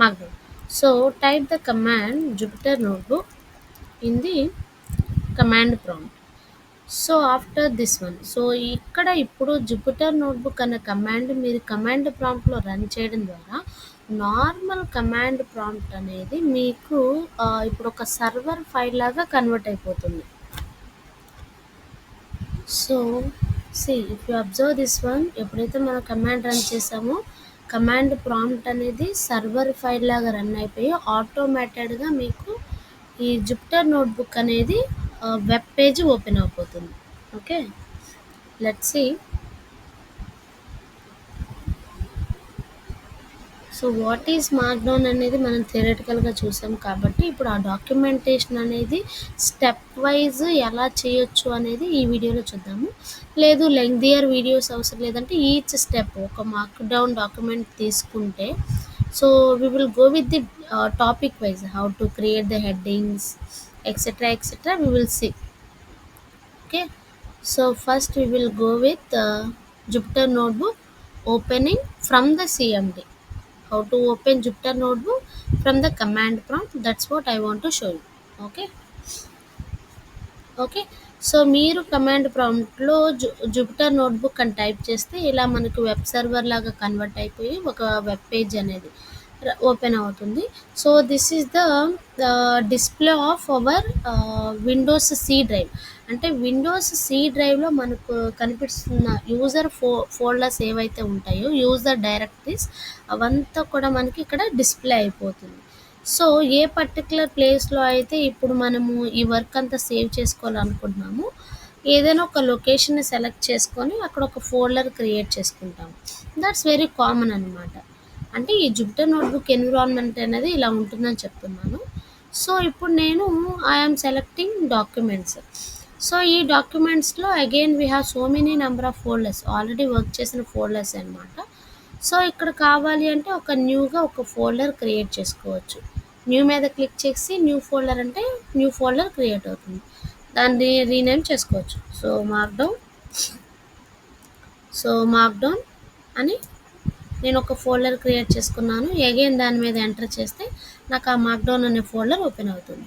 Markdown. So type the command Jupyter Notebook in the command prompt. So after this one so ఇక్కడ ఇప్పుడు Jupyter notebook అనే command మీరు command ప్రాంప్ట్లో run చేయడం ద్వారా నార్మల్ కమాండ్ ప్రాంప్ట్ అనేది మీకు ఇప్పుడు ఒక సర్వర్ ఫైల్ లాగా కన్వర్ట్ అయిపోతుంది. So if you observe this one, ఎప్పుడైతే మనం కమాండ్ రన్ చేసామో కమాండ్ ప్రాంప్ట్ అనేది సర్వర్ ఫైల్ లాగా రన్ అయిపోయి ఆటోమేటెడ్గా మీకు ఈ జుపిటర్ నోట్బుక్ అనేది వెబ్ పేజ్ ఓపెన్ అయిపోతుంది. Okay, let's see. So what is markdown అనేది మనం థియరిటికల్గా చూసాం కాబట్టి ఇప్పుడు ఆ డాక్యుమెంటేషన్ అనేది స్టెప్ వైజ్ ఎలా చేయొచ్చు అనేది ఈ వీడియోలో చూద్దాము. లేదు లెంగ్దియర్ వీడియోస్ అవసరం లేదంటే ఈచ్ స్టెప్ ఒక మార్క్డౌన్ డాక్యుమెంట్ తీసుకుంటే so we will go with the topic wise how to create the headings etcetera we will see. Okay, so first we will go with Jupyter Notebook opening from the CMD. How to open Jupyter Notebook from the command prompt, that's what I want to show you. Okay, so మీరు command ప్రాంప్ట్లో Jupyter notebook అని type చేస్తే ఇలా మనకు web server లాగా convert అయిపోయి ఒక web page అనేది ఓపెన్ అవుతుంది. So this is the display of our Windows C drive. అంటే విండోస్ సి డ్రైవ్లో మనకు కనిపిస్తున్న యూజర్ ఫోల్డర్స్ ఏవైతే ఉంటాయో యూజర్ డైరెక్టరీస్ అవంతా కూడా మనకి ఇక్కడ డిస్ప్లే అయిపోతుంది. సో ఏ పర్టికులర్ ప్లేస్లో అయితే ఇప్పుడు మనము ఈ వర్క్ అంతా సేవ్ చేసుకోవాలనుకుంటున్నామో ఏదైనా ఒక లొకేషన్ని సెలెక్ట్ చేసుకొని అక్కడ ఒక ఫోల్డర్ క్రియేట్ చేసుకుంటాము. దట్స్ వెరీ కామన్ అనమాట. అంటే ఈ జుపిటర్ నోట్బుక్ ఎన్విరాన్మెంట్ అనేది ఇలా ఉంటుందని చెప్తున్నాను. సో ఇప్పుడు నేను ఐఎమ్ సెలెక్టింగ్ డాక్యుమెంట్స్. సో ఈ డాక్యుమెంట్స్లో again we have so many number of folders, already work చేసిన ఫోల్డర్స్ అనమాట. సో ఇక్కడ కావాలి అంటే ఒక న్యూగా ఒక ఫోల్డర్ క్రియేట్ చేసుకోవచ్చు. న్యూ మీద క్లిక్ చేసి న్యూ ఫోల్డర్ అంటే న్యూ ఫోల్డర్ క్రియేట్ అవుతుంది, దాన్ని రీనేమ్ చేసుకోవచ్చు. సో మార్క్డౌన్ అని నేను ఒక ఫోల్డర్ క్రియేట్ చేసుకున్నాను. అగైన్ దాని మీద ఎంటర్ చేస్తే నాకు ఆ మార్క్డౌన్ అనే ఫోల్డర్ ఓపెన్ అవుతుంది.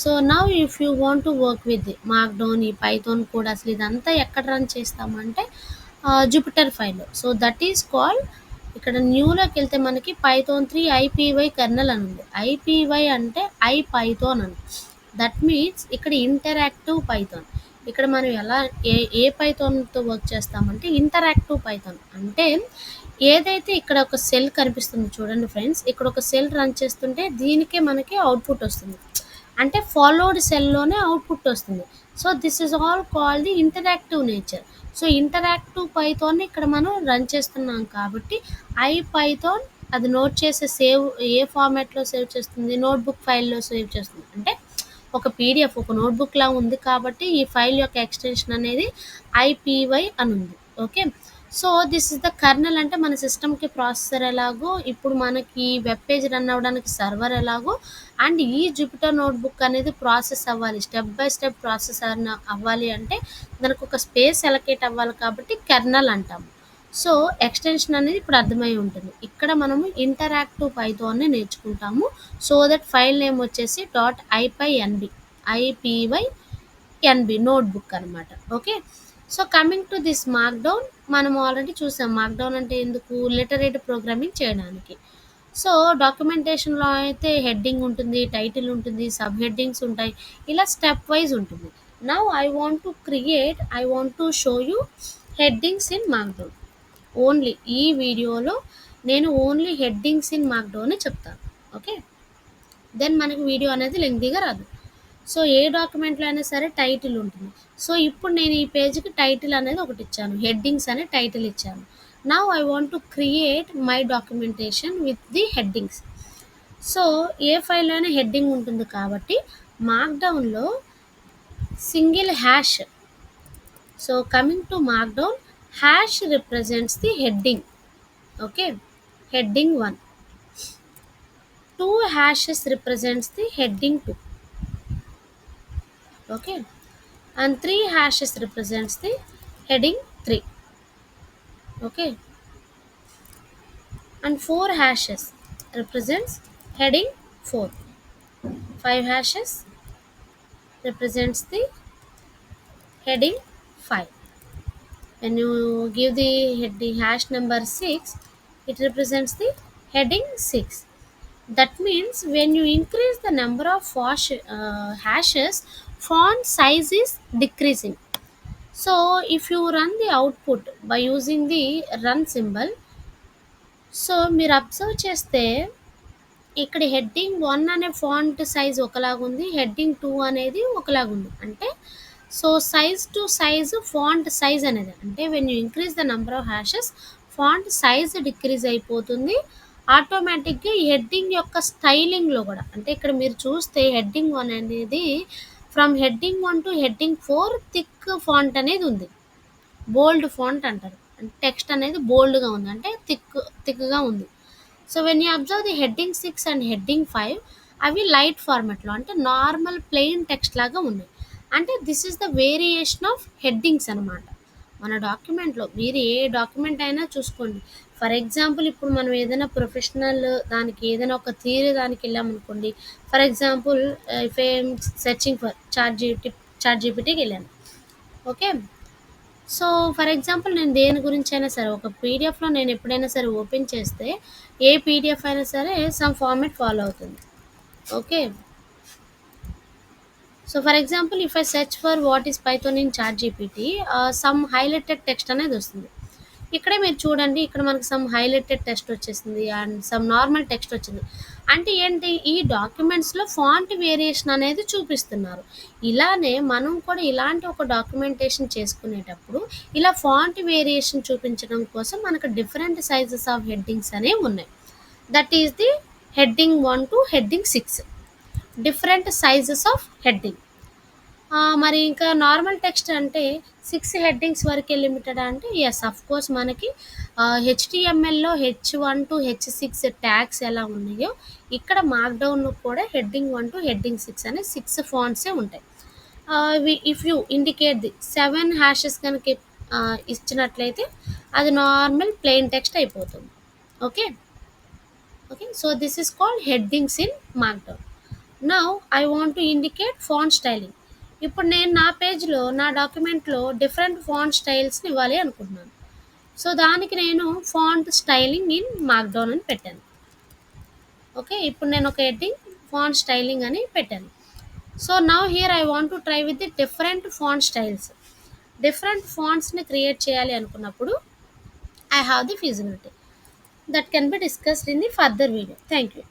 So now if you want to work with markdown, ఈ పైథాన్ కూడా అసలు ఇదంతా ఎక్కడ రన్ చేస్తామంటే జుపిటర్ ఫైల్లో. సో దట్ ఈస్ కాల్డ్, ఇక్కడ న్యూలోకి వెళ్తే మనకి పైథాన్ 3 ఐపీవై కర్నల్ అని ఉంది. ఐపీవై అంటే ఐపైథాన్ అని. దట్ మీన్స్ ఇక్కడ ఇంటరాక్టివ్ పైథాన్. ఇక్కడ మనం ఎలా ఏ పైథాన్తో వర్క్ చేస్తామంటే ఇంటరాక్టివ్ పైథాన్. అంటే ఏదైతే ఇక్కడ ఒక సెల్ కనిపిస్తుంది చూడండి ఫ్రెండ్స్, ఇక్కడ ఒక సెల్ రన్ చేస్తుంటే దీనికే మనకి అవుట్పుట్ వస్తుంది. అంటే ఫాలోడ్ సెల్లోనే అవుట్పుట్ వస్తుంది. So this is all called the interactive nature. So interactive Python ఇక్కడ మనం రన్ చేస్తున్నాం కాబట్టి ఐపైథాన్ అది నోట్ చేసే సేవ్ ఏ ఫార్మాట్లో సేవ్ చేస్తుంది, నోట్బుక్ ఫైల్లో సేవ్ చేస్తుంది. అంటే ఒక పీడిఎఫ్ ఒక నోట్బుక్లా ఉంది కాబట్టి ఈ ఫైల్ యొక్క ఎక్స్టెన్షన్ అనేది ఐపీవై అని ఉంది. Okay, so this is the colonel. అంటే మన సిస్టమ్కి ప్రాసెసర్ ఎలాగో ఇప్పుడు మనకి వెబ్ పేజ్ రన్ అవ్వడానికి సర్వర్ ఎలాగో అండ్ ఈ జుపిటర్ నోట్బుక్ అనేది ప్రాసెస్ అవ్వాలి, స్టెప్ బై స్టెప్ ప్రాసెస్ అవ్వాలి అంటే దానికి ఒక స్పేస్ అలొకేట్ అవ్వాలి కాబట్టి కెర్నల్ అంటాము. సో ఎక్స్టెన్షన్ అనేది ఇప్పుడు అర్థమై ఉంటుంది. ఇక్కడ మనము ఇంటరాక్టివ్ పైథాన్ని నేర్చుకుంటాము. సో దట్ ఫైల్ నేమ్ వచ్చేసి .ipynb నోట్బుక్ అనమాట. Okay, so coming to this markdown, మనం ఆల్రెడీ చూసాం మార్క్డౌన్ అంటే ఎందుకు, లిటరేట్ ప్రోగ్రామింగ్ చేయడానికి. సో డాక్యుమెంటేషన్లో అయితే హెడ్డింగ్ ఉంటుంది, టైటిల్ ఉంటుంది, సబ్ హెడ్డింగ్స్ ఉంటాయి, ఇలా స్టెప్ వైజ్ ఉంటుంది. Now I want to show you headings in markdown. Only ఈ వీడియోలో నేను ఓన్లీ హెడ్డింగ్స్ ఇన్ మార్క్డౌన్ చెప్తాను. ఓకే, దెన్ మనకి వీడియో అనేది లెంగ్తీగా రాదు. సో ఏ డాక్యుమెంట్లో అయినా సరే టైటిల్ ఉంటుంది. సో ఇప్పుడు నేను ఈ పేజ్కి టైటిల్ అనేది ఒకటి ఇచ్చాను, హెడ్డింగ్స్ అనే టైటిల్ ఇచ్చాను. Now I want to create my documentation with the headings. So ఏ ఫైల్ అయినా హెడ్డింగ్ ఉంటుంది కాబట్టి మార్క్డౌన్లో single hash. So coming to markdown, hash represents the heading. Okay, heading 1. 2 hashes represents the heading 2. Okay, and 3 hashes represents the heading 3. Okay, and 4 hashes represents heading 4. 5 hashes represents the heading 5. When you give the hash number 6, it represents the heading 6. That means when you increase the number of hashes, font size is decreasing. So if you run the output by using the run symbol, so మీరు observe చేస్తే ఇక్కడ heading 1 అనే font size ఒకలాగుంది. Heading 2 అనేది ఒకలాగుంది. అంటే so size to size font size అనేది అంటే when you increase the number of hashes font size decrease అయిపోతుంది. ఆటోమేటిక్గా ఈ హెడ్డింగ్ యొక్క స్టైలింగ్లో కూడా అంటే ఇక్కడ మీరు చూస్తే హెడ్డింగ్ 1 అనేది from heading 1 to heading 4 thick font అనేది ఉంది. బోల్డ్ ఫాంట్ అంటారు. అంటే టెక్స్ట్ అనేది బోల్డ్గా ఉంది అంటే థిక్గా ఉంది. So when you observe the heading 6 and heading 5 అవి లైట్ ఫార్మాట్లో అంటే నార్మల్ ప్లెయిన్ టెక్స్ట్ లాగా ఉన్నాయి. అంటే this is the variation of headings అనమాట. మన డాక్యుమెంట్లో మీరు ఏ డాక్యుమెంట్ అయినా చూసుకోండి. ఫర్ ఎగ్జాంపుల్ ఇప్పుడు మనం ఏదైనా ప్రొఫెషనల్ దానికి ఏదైనా ఒక థియరీ దానికి వెళ్ళామనుకోండి. For example if I'm searching for chat జీపీటీకి వెళ్ళాను. ఓకే, సో ఫర్ ఎగ్జాంపుల్ నేను దేని గురించి అయినా సరే ఒక పీడిఎఫ్లో నేను ఎప్పుడైనా సరే ఓపెన్ చేస్తే ఏ పీడిఎఫ్ అయినా సరే సమ్ ఫార్మాట్ ఫాలో అవుతుంది. Okay, so for example if I search for what is Python in chat GPT some highlighted text అనేది వస్తుంది. ఇక్కడే మీరు చూడండి, ఇక్కడ మనకి సమ్ హైలైటెడ్ టెక్స్ట్ వచ్చేసింది అండ్ సమ్ నార్మల్ టెక్స్ట్ వచ్చింది. అంటే ఏంటి, ఈ డాక్యుమెంట్స్లో ఫాంట్ వేరియేషన్ అనేది చూపిస్తున్నారు. ఇలానే మనం కూడా ఇలాంటి ఒక డాక్యుమెంటేషన్ చేసుకునేటప్పుడు ఇలా ఫాంట్ వేరియేషన్ చూపించడం కోసం మనకు డిఫరెంట్ సైజెస్ ఆఫ్ హెడ్డింగ్స్ అనేవి ఉన్నాయి. That is the heading 1 to heading 6 different sizes of heading. మరి ఇంకా నార్మల్ టెక్స్ట్ అంటే 6 హెడ్డింగ్స్ వరకే లిమిటెడ్ అంటే ఎస్ అఫ్ కోర్స్ మనకి హెచ్టిఎంఎల్లో H1 టు H6 ట్యాగ్స్ ఎలా ఉన్నాయో ఇక్కడ మార్క్డౌన్లో కూడా హెడ్డింగ్ 1 టు హెడ్డింగ్ 6 అనే 6 ఫాంట్సే ఉంటాయి. If you indicate the 7 hashes కనుక ఇచ్చినట్లయితే అది నార్మల్ ప్లెయిన్ టెక్స్ట్ అయిపోతుంది. Okay okay, so this is called headings in markdown. Now I want to indicate font styling. ఇప్పుడు నేను నా పేజ్లో నా డాక్యుమెంట్లో డిఫరెంట్ ఫాంట్ స్టైల్స్ని ఇవ్వాలి అనుకుంటున్నాను. సో దానికి నేను ఫాంట్ స్టైలింగ్ ఇన్ మార్క్డౌన్ అని పెట్టాను. ఓకే, ఇప్పుడు నేను ఒక హెడ్డింగ్ ఫాంట్ స్టైలింగ్ అని పెట్టాను. So now here I want to try with the different font styles. Different ఫాంట్స్ని క్రియేట్ చేయాలి అనుకున్నప్పుడు I have the feasibility that can be discussed in the further video. Thank you.